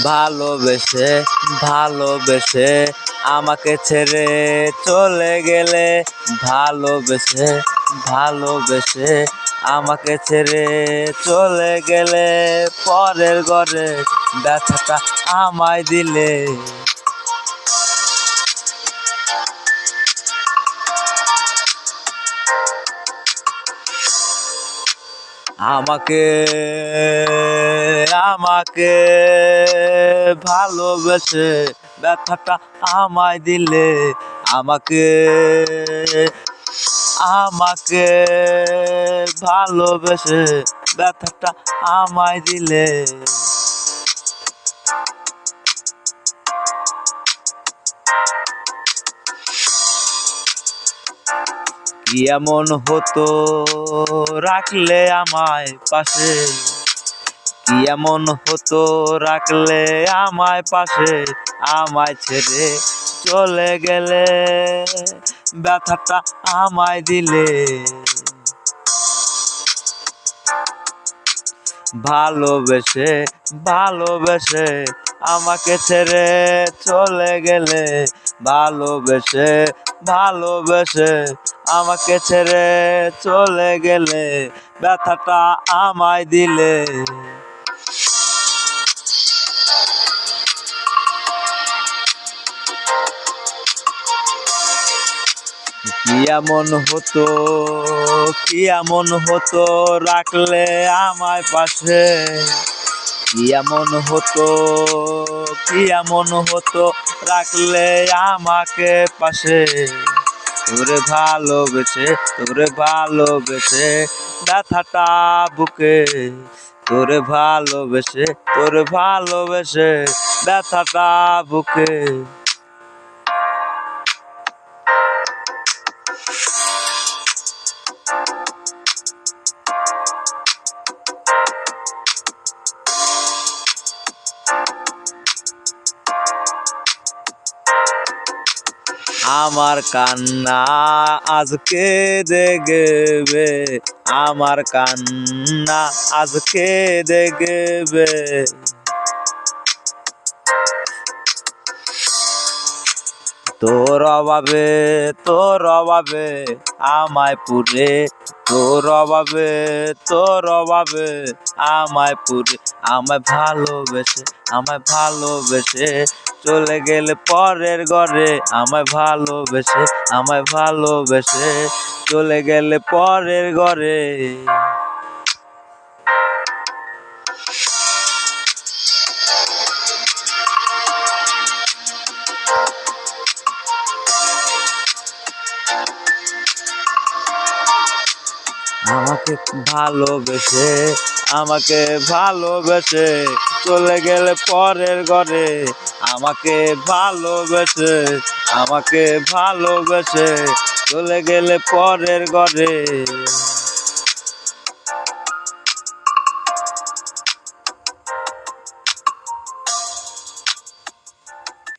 ভালোবেসে ভালোবেসে আমাকে ছেড়ে চলে গেলে, ভালোবেসে ভালোবেসে আমাকে ছেড়ে চলে গেলে, পরের ঘরে ব্যথাটা আমায় দিলে। আমাকে আমাকে ভালোবেসে ব্যথাটা আমায় দিলে, আমাকে আমাকে ভালোবেসে ব্যথাটা আমায় দিলে। কি এমন হতো রাখলে আমায় পাশে, কি এমন হতো রাখলে আমায় পাশে, আমায় ছেড়ে চলে গেলে ব্যথাটা আমায় দিলে। ভালোবেসে ভালোবেসে আমাকে ছেড়ে চলে গেলে, ভালোবেসে ভালোবেসে আমাকে ছেড়ে চলে গেলে, ব্যথাটা আমায় দিলে। কি এমন হতো, কি এমন হতো রাখলে আমায় পাশে, কি এমন হতো, কি এমন হতো রাখলে আমাকে পাশে। তোরে ভালোবেসে তোরে ভালোবেসে ব্যথাটা বুকে, তোরে ভালোবেসে ব্যথাটা বুকে। আমার কান্না আজকে দেখবে, আমার কান্না আজকে দেখবে। তোর অভাবে তোর অভাবে আমায় পুরে, তোর অভাবে তোর অভাবে আমায় পুরে। আমায় ভালোবেসে চলে গেলে পরের ঘরে, আমায় ভালোবেসে চলে গেলে পরের ঘরে। আমাকে ভালোবেসে আমাকে ভালোবেসে চলে গেলে পরের ঘরে, আমাকে ভালোবেসে চলে গেলে পরের ঘরে।